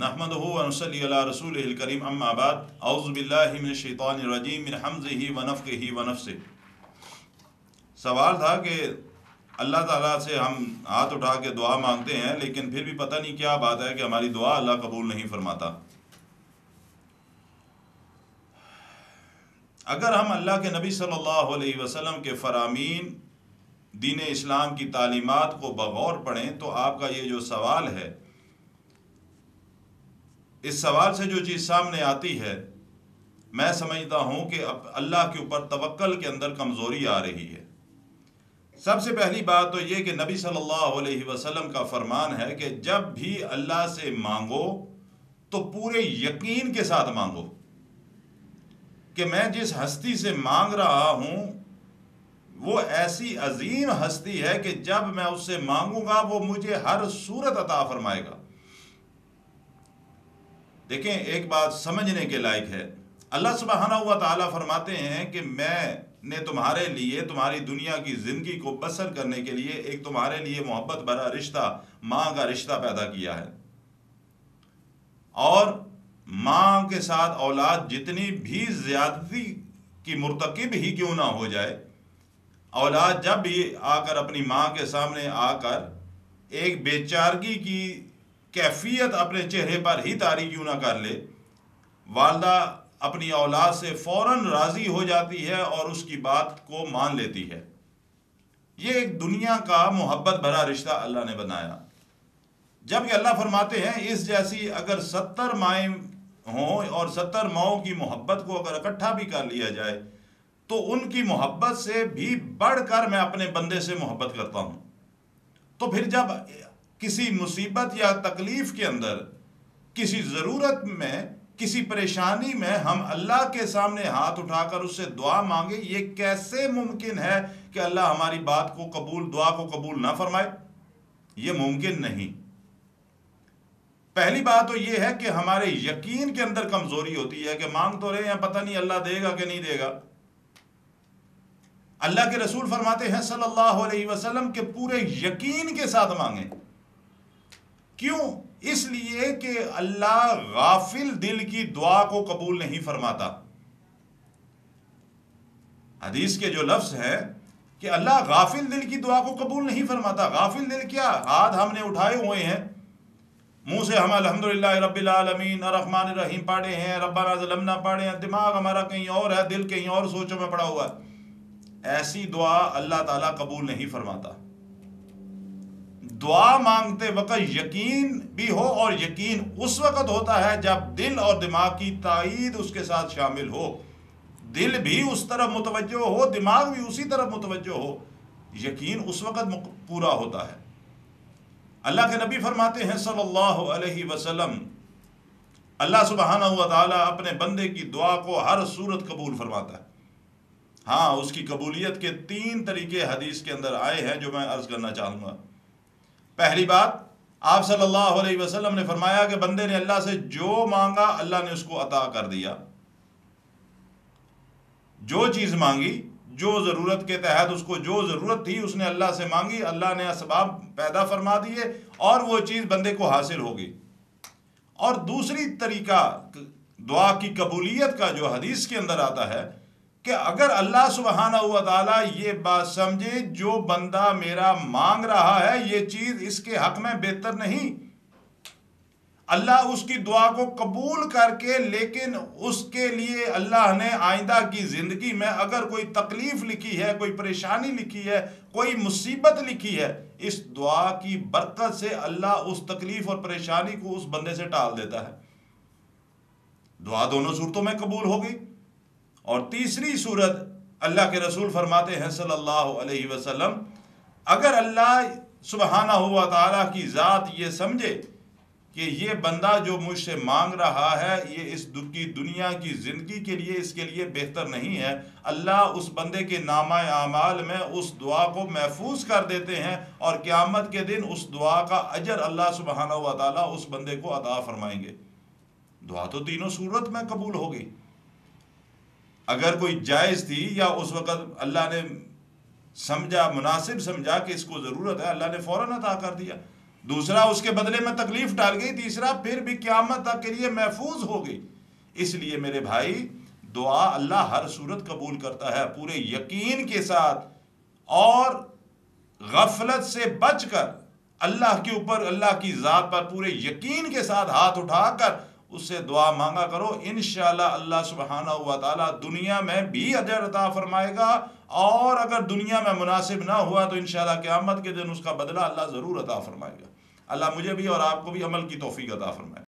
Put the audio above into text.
نحمدہ ونصلی علی رسولہ الکریم اما بعد اعوذ باللہ من الشیطان الرجیم من حمزہ ونفخہ ونفثہ۔ سوال تھا کہ اللہ تعالیٰ سے ہم ہاتھ اٹھا کے دعا مانگتے ہیں لیکن پھر بھی پتہ نہیں کیا بات ہے کہ ہماری دعا اللہ قبول نہیں فرماتا۔ اگر ہم اللہ کے نبی صلی اللہ علیہ وسلم کے فرامین دین اسلام کی تعلیمات کو بغور پڑھیں تو آپ کا یہ جو سوال ہے، اس سوال سے جو چیز سامنے آتی ہے، میں سمجھتا ہوں کہ اب اللہ کے اوپر توکل کے اندر کمزوری آ رہی ہے۔ سب سے پہلی بات تو یہ کہ نبی صلی اللہ علیہ وسلم کا فرمان ہے کہ جب بھی اللہ سے مانگو تو پورے یقین کے ساتھ مانگو کہ میں جس ہستی سے مانگ رہا ہوں وہ ایسی عظیم ہستی ہے کہ جب میں اس سے مانگوں گا وہ مجھے ہر صورت عطا فرمائے گا۔ دیکھیں، ایک بات سمجھنے کے لائق ہے، اللہ سبحانہ و تعالیٰ فرماتے ہیں کہ میں نے تمہارے لیے تمہاری دنیا کی زندگی کو بسر کرنے کے لیے ایک تمہارے لیے محبت بھرا رشتہ، ماں کا رشتہ پیدا کیا ہے، اور ماں کے ساتھ اولاد جتنی بھی زیادتی کی مرتکب ہی کیوں نہ ہو جائے، اولاد جب بھی آ کر اپنی ماں کے سامنے آ کر ایک بے چارگی کی کیفیت اپنے چہرے پر ہی طاری کیوں نہ کر لے، والدہ اپنی اولاد سے فوراً راضی ہو جاتی ہے اور اس کی بات کو مان لیتی ہے۔ یہ ایک دنیا کا محبت بھرا رشتہ اللہ نے بنایا۔ جب کہ اللہ فرماتے ہیں اس جیسی اگر 70 مائیں ہوں اور 70 ماؤں کی محبت کو اگر اکٹھا بھی کر لیا جائے تو ان کی محبت سے بھی بڑھ کر میں اپنے بندے سے محبت کرتا ہوں۔ تو پھر جب کسی مصیبت یا تکلیف کے اندر، کسی ضرورت میں، کسی پریشانی میں ہم اللہ کے سامنے ہاتھ اٹھا کر اس سے دعا مانگے، یہ کیسے ممکن ہے کہ اللہ ہماری بات کو قبول، دعا کو قبول نہ فرمائے؟ یہ ممکن نہیں۔ پہلی بات تو یہ ہے کہ ہمارے یقین کے اندر کمزوری ہوتی ہے کہ مانگ تو رہے ہیں، پتہ نہیں اللہ دے گا کہ نہیں دے گا۔ اللہ کے رسول فرماتے ہیں صلی اللہ علیہ وسلم کہ پورے یقین کے ساتھ مانگیں۔ کیوں؟ اس لیے کہ اللہ غافل دل کی دعا کو قبول نہیں فرماتا۔ حدیث کے جو لفظ ہے کہ اللہ غافل دل کی دعا کو قبول نہیں فرماتا۔ غافل دل کیا؟ ہاتھ ہم نے اٹھائے ہوئے ہیں، منہ سے ہم الحمدللہ رب العالمین الرحمن الرحیم پڑھے ہیں، ربنا ظلمنا پڑھے ہیں، دماغ ہمارا کہیں اور ہے، دل کہیں اور سوچوں میں پڑا ہوا ہے۔ ایسی دعا اللہ تعالیٰ قبول نہیں فرماتا۔ دعا مانگتے وقت یقین بھی ہو، اور یقین اس وقت ہوتا ہے جب دل اور دماغ کی تائید اس کے ساتھ شامل ہو، دل بھی اس طرف متوجہ ہو، دماغ بھی اسی طرف متوجہ ہو، یقین اس وقت پورا ہوتا ہے۔ اللہ کے نبی فرماتے ہیں صلی اللہ علیہ وسلم، اللہ سبحانہ و تعالیٰ اپنے بندے کی دعا کو ہر صورت قبول فرماتا ہے۔ ہاں، اس کی قبولیت کے 3 طریقے حدیث کے اندر آئے ہیں جو میں عرض کرنا چاہوں گا۔ پہلی بات، آپ صلی اللہ علیہ وسلم نے فرمایا کہ بندے نے اللہ سے جو مانگا اللہ نے اس کو عطا کر دیا۔ جو چیز مانگی، جو ضرورت کے تحت اس کو جو ضرورت تھی اس نے اللہ سے مانگی، اللہ نے اسباب پیدا فرما دیے اور وہ چیز بندے کو حاصل ہوگی۔ اور دوسری طریقہ دعا کی قبولیت کا جو حدیث کے اندر آتا ہے کہ اگر اللہ سبحانہ و تعالیٰ یہ بات سمجھے جو بندہ میرا مانگ رہا ہے یہ چیز اس کے حق میں بہتر نہیں، اللہ اس کی دعا کو قبول کر کے، لیکن اس کے لیے اللہ نے آئندہ کی زندگی میں اگر کوئی تکلیف لکھی ہے، کوئی پریشانی لکھی ہے، کوئی مصیبت لکھی ہے، اس دعا کی برکت سے اللہ اس تکلیف اور پریشانی کو اس بندے سے ٹال دیتا ہے۔ دعا دونوں صورتوں میں قبول ہوگی۔ اور تیسری صورت، اللہ کے رسول فرماتے ہیں صلی اللہ علیہ وسلم، اگر اللہ سبحانہ و تعالیٰ کی ذات یہ سمجھے کہ یہ بندہ جو مجھ سے مانگ رہا ہے یہ اس کی دنیا کی زندگی کے لیے اس کے لیے بہتر نہیں ہے، اللہ اس بندے کے نامہ اعمال میں اس دعا کو محفوظ کر دیتے ہیں اور قیامت کے دن اس دعا کا اجر اللہ سبحانہ و تعالیٰ اس بندے کو عطا فرمائیں گے۔ دعا تو تینوں صورت میں قبول ہوگی۔ اگر کوئی جائز تھی یا اس وقت اللہ نے سمجھا، مناسب سمجھا کہ اس کو ضرورت ہے، اللہ نے فوراً عطا کر دیا۔ دوسرا اس کے بدلے میں تکلیف ٹال گئی، تیسرا پھر بھی قیامت تک کے لیے محفوظ ہو گئی۔ اس لیے میرے بھائی دعا اللہ ہر صورت قبول کرتا ہے، پورے یقین کے ساتھ اور غفلت سے بچ کر اللہ کے اوپر، اللہ کی ذات پر پورے یقین کے ساتھ ہاتھ اٹھا کر اس سے دعا مانگا کرو، انشاءاللہ اللہ سبحانہ و تعالیٰ دنیا میں بھی اجر عطا فرمائے گا، اور اگر دنیا میں مناسب نہ ہوا تو انشاءاللہ قیامت کے دن اس کا بدلہ اللہ ضرور عطا فرمائے گا۔ اللہ مجھے بھی اور آپ کو بھی عمل کی توفیق عطا فرمائے۔